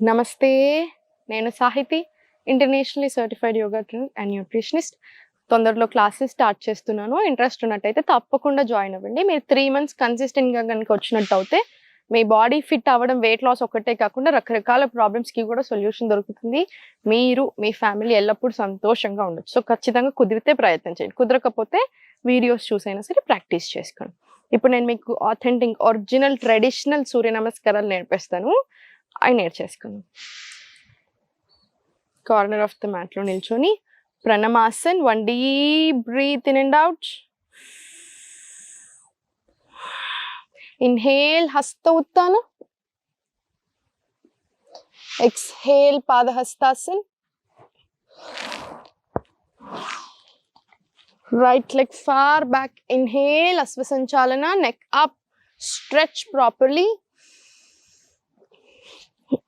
నమస్తే, నేను Sahithi, internationally certified yoga trainer and nutritionist. తొందరలో క్లాసెస్ స్టార్ట్ చేస్తున్నాను. ఇంట్రెస్ట్ ఉన్నట్టయితే తప్పకుండా జాయిన్ అవ్వండి. మీరు 3 months కన్సిస్టెంట్గా కనుక వచ్చినట్టు అయితే మీ బాడీ ఫిట్ అవ్వడం, వెయిట్ లాస్ ఒక్కటే కాకుండా రకరకాల ప్రాబ్లమ్స్కి కూడా సొల్యూషన్ దొరుకుతుంది. మీరు మీ ఫ్యామిలీ ఎల్లప్పుడూ సంతోషంగా ఉండొచ్చు. సో ఖచ్చితంగా కుదిరితే ప్రయత్నం చేయండి, కుదరకపోతే వీడియోస్ చూసైనా సరే ప్రాక్టీస్ చేసుకోండి. ఇప్పుడు నేను మీకు ఆథెంటిక్ ఒరిజినల్ ట్రెడిషనల్ సూర్య నమస్కారాలు నేర్పిస్తాను. అవి నేర్చేసుకుందాం. కార్నర్ ఆఫ్ ద మ్యాట్లో నిల్చొని ప్రణమాసన్, 1 deep breath in and out. Inhale Hasta Uttana. Exhale Padahastasana. Right leg far back. Inhale Asvasanchalana, neck up, stretch properly.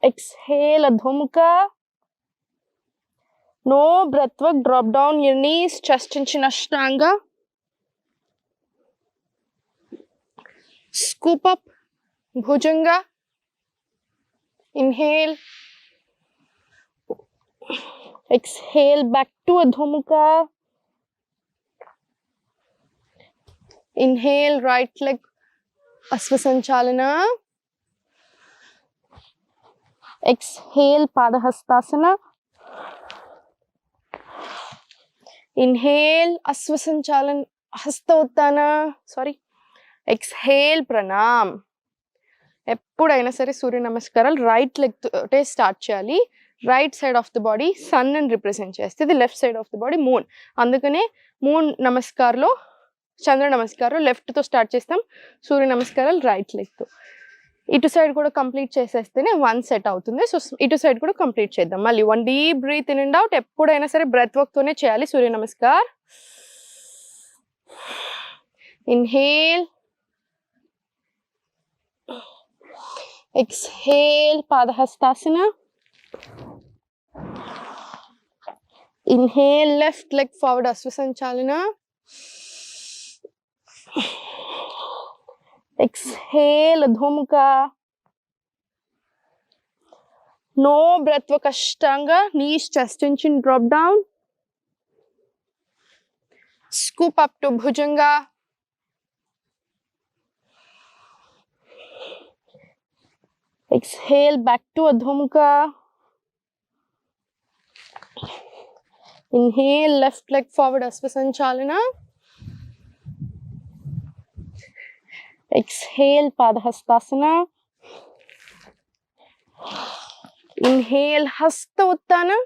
Exhale Adho-Mukha. No breath work, drop down your knees, chest in Chin Ashtanga. Scoop up Bhujanga. Inhale. Exhale back to Adho-Mukha. Inhale right leg Asvasanchalana. Exhale Padahastasana. Inhale Asvasanchalan Hasta Uttana. Exhale Pranam. ఎప్పుడైనా సరే సూర్య నమస్కారాలు right leg తోటే start చేయాలి. Right side of the body sun అని represent చేస్తుంది, left side of the body moon. అందుకనే moon నమస్కారంలో, చంద్ర నమస్కారం లెఫ్ట్తో స్టార్ట్ చేస్తాం, సూర్య నమస్కారాలు రైట్ లెగ్తో. ఇటు సైడ్ కూడా కంప్లీట్ చేసేస్తేనే 1 set అవుతుంది. సో ఇటు సైడ్ కూడా కంప్లీట్ చేద్దాం. మళ్ళీ 1 deep breath in and out. ఎప్పుడైనా సరే బ్రెత్ వర్క్తోనే చేయాలి Surya Namaskar. Inhale, exhale Padahastasana. Inhale left leg forward Asvasanchalana. Exhale Adho-Mukha. No breath work Ashtanga, knees chest and chin drop down. Scoop up to Bhujanga. Exhale back to Adho-Mukha. Inhale left leg forward Asvasanchalana. Exhale Padahastasana. Inhale Hasta Uttana.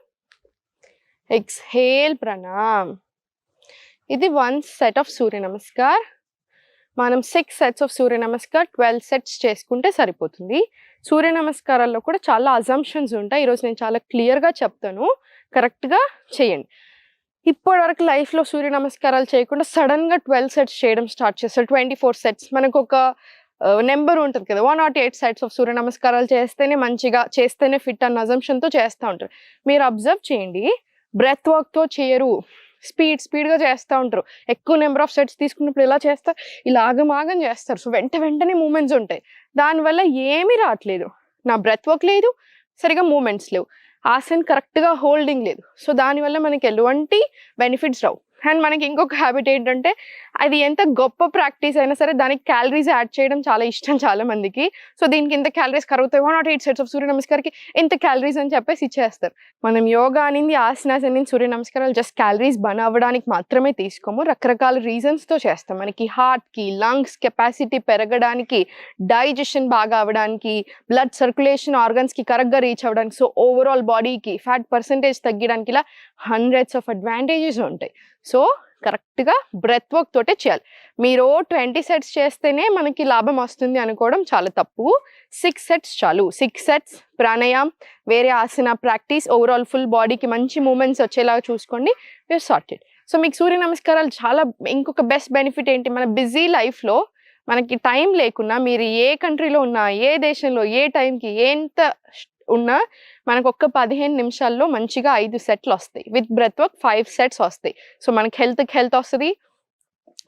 Exhale Pranam. ఇది 1 set of సూర్య నమస్కార్. మనం 6 sets of Surya namaskar 12 sets చేసుకుంటే సరిపోతుంది. సూర్య నమస్కారాల్లో కూడా చాలా assumptions ఉంటాయి. ఈరోజు నేను చాలా క్లియర్గా చెప్తాను, కరెక్ట్గా చేయండి. ఇప్పటి వరకు లైఫ్లో సూర్య నమస్కారాలు చేయకుండా సడన్గా 12 sets చేయడం స్టార్ట్ చేస్తారు. 24 sets. మనకు ఒక నెంబర్ ఉంటుంది కదా, 108 sets ఆఫ్ సూర్య నమస్కారాలు చేస్తేనే మంచిగా, చేస్తేనే ఫిట్ అన్న అజంప్షన్తో చేస్తూ ఉంటారు. మీరు అబ్జర్వ్ చేయండి, బ్రెత్ వర్క్తో చేయరు, స్పీడ్గా చేస్తూ ఉంటారు. ఎక్కువ నెంబర్ ఆఫ్ సెట్స్ తీసుకున్నప్పుడు ఇలా చేస్తారు, ఇలా ఆగమాగం చేస్తారు. సో వెంటనే మూమెంట్స్ ఉంటాయి. దానివల్ల ఏమీ రావట్లేదు. నా బ్రెత్ వర్క్ లేదు, సరిగా మూమెంట్స్ లేవు, ఆసన్ కరెక్ట్గా హోల్డింగ్ లేదు. సో దానివల్ల మనకి ఎటువంటి బెనిఫిట్స్ రావు. అండ్ మనకి ఇంకొక హ్యాబిట్ ఏంటంటే, అది ఎంత గొప్ప ప్రాక్టీస్ అయినా సరే దానికి క్యాలరీస్ యాడ్ చేయడం చాలా ఇష్టం చాలా మందికి. సో దీనికి ఇంత క్యాలరీస్ కరుగుతాయి, 108 sets ఆఫ్ సూర్య నమస్కార్కి ఇంత క్యాలరీస్ అని చెప్పేసి ఇచ్చేస్తారు. మనం యోగా అనింది, ఆసనాస్ అనింది, సూర్య నమస్కారాలు జస్ట్ క్యాలరీస్ బర్న్ అవ్వడానికి మాత్రమే తీసుకోము. రకరకాల రీజన్స్తో చేస్తాం. మనకి హార్ట్కి, లంగ్స్ కెపాసిటీ పెరగడానికి, డైజెషన్ బాగా అవ్వడానికి, బ్లడ్ సర్క్యులేషన్ ఆర్గన్స్కి కరెక్ట్గా రీచ్ అవ్వడానికి, సో ఓవరాల్ బాడీకి ఫ్యాట్ పర్సంటేజ్ తగ్గడానికి, ఇలా hundreds of advantages ఉంటాయి. సో కరెక్ట్గా బ్రెత్ వర్క్ తోటే చేయాలి. మీరు 20 sets చేస్తేనే మనకి లాభం వస్తుంది అనుకోవడం చాలా తప్పు. 6 sets చాలు. 6 sets ప్రాణాయామం, వేరే ఆసన ప్రాక్టీస్, ఓవరాల్ ఫుల్ బాడీకి మంచి మూమెంట్స్ వచ్చేలాగా చూసుకోండి. Your sorted. సో మీకు సూర్య నమస్కారాలు చాలా ఇంకొక బెస్ట్ బెనిఫిట్ ఏంటి, మన బిజీ లైఫ్లో మనకి టైం లేకున్నా, మీరు ఏ కంట్రీలో ఉన్నా, ఏ దేశంలో, ఏ టైంకి ఎంత ఉన్నా మనకు ఒక్క 15 నిమిషాల్లో మంచిగా 5 సెట్లు వస్తాయి. విత్ బ్రెత్ వర్క్ 5 sets వస్తాయి. సో మనకి హెల్త్ వస్తుంది,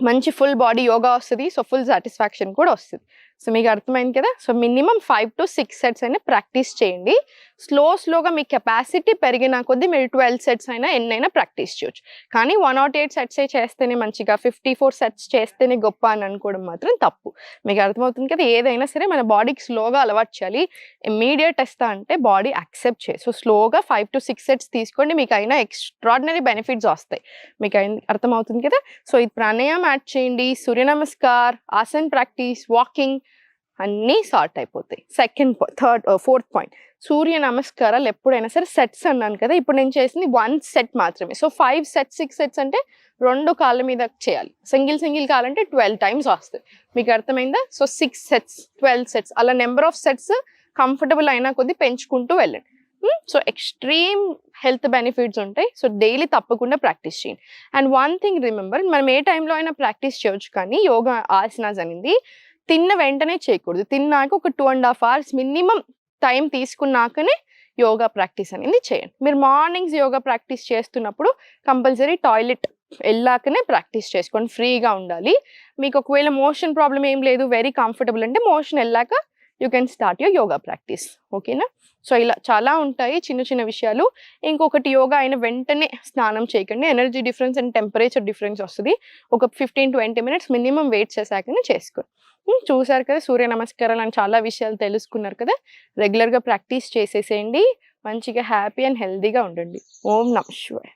మంచి ఫుల్ బాడీ యోగా వస్తుంది. సో ఫుల్ సాటిస్ఫాక్షన్ కూడా వస్తుంది. సో మీకు అర్థమైంది కదా. సో మినిమం 5 to 6 సెట్స్ అయినా ప్రాక్టీస్ చేయండి. స్లోగా మీ కెపాసిటీ పెరిగిన కొద్దీ మీరు 12 సెట్స్ అయినా ఎన్నైనా ప్రాక్టీస్ చేయొచ్చు. కానీ 108 సెట్సే చేస్తేనే మంచిగా, 54 సెట్స్ చేస్తేనే గొప్ప అని అనుకోవడం మాత్రం తప్పు. మీకు అర్థమవుతుంది కదా. ఏదైనా సరే మన బాడీకి స్లోగా అలవాటు చేయాలి. ఇమ్మీడియట్ ఇస్తా అంటే బాడీ యాక్సెప్ట్ చేయి. సో స్లోగా 5 to 6 సెట్స్ తీసుకోండి, మీకు అయినా ఎక్స్ట్రాడినరీ బెనిఫిట్స్ వస్తాయి. మీకు అర్థమవుతుంది కదా. సో ఇది ప్రాణాయామం యాడ్ చేయండి, సూర్య నమస్కార్, ఆసన్ ప్రాక్టీస్, వాకింగ్ అన్నీ సార్ట్ అయిపోతాయి. ఫోర్త్ పాయింట్, సూర్య నమస్కారాలు ఎప్పుడైనా సరే సెట్స్ అన్నాను కదా, ఇప్పుడు నేను చేసింది 1 సెట్ మాత్రమే. సో 5 సెట్స్ 6 సెట్స్ అంటే 2 కాళ్ళ మీద చేయాలి. సింగిల్ కావాలంటే 12 టైమ్స్ వస్తుంది. మీకు అర్థమైందా. సో 6 సెట్స్ 12 సెట్స్ అలా నెంబర్ ఆఫ్ సెట్స్ కంఫర్టబుల్ అయినా కొద్దీ పెంచుకుంటూ వెళ్ళండి. సో ఎక్స్ట్రీమ్ హెల్త్ బెనిఫిట్స్ ఉంటాయి. సో డైలీ తప్పకుండా ప్రాక్టీస్ చేయండి. అండ్ వన్ థింగ్ రిమెంబర్, మనం ఏ టైంలో అయినా ప్రాక్టీస్ చేయొచ్చు, కానీ యోగా ఆసనాస్ అనేది తిన్న వెంటనే చేయకూడదు. తిన్నాక ఒక 2.5 hours మినిమం టైం తీసుకున్నాకనే యోగా ప్రాక్టీస్ అనేది చేయండి. మీరు మార్నింగ్స్ యోగా ప్రాక్టీస్ చేస్తున్నప్పుడు కంపల్సరీ టాయిలెట్ వెళ్ళాకనే ప్రాక్టీస్ చేసుకోండి, ఫ్రీగా ఉండాలి. మీకు ఒకవేళ మోషన్ ప్రాబ్లం ఏం లేదు, వెరీ కంఫర్టబుల్ అంటే మోషన్ వెళ్ళాక you can start your yoga practice. ఓకేనా. సో ఇలా చాలా ఉంటాయి చిన్న విషయాలు. ఇంకొకటి, యోగా అయిన వెంటనే స్నానం చేయకండి. Energy difference and temperature difference వస్తుంది. ఒక 15-20 minutes మినిమం వెయిట్ చేశాకనే చేసుకోండి. చూసారు కదా, సూర్య నమస్కారాలు అని చాలా విషయాలు తెలుసుకున్నారు కదా. రెగ్యులర్గా ప్రాక్టీస్ చేసేసేయండి, మంచిగా హ్యాపీ అండ్ హెల్దీగా ఉండండి. ఓం నమః శివాయ.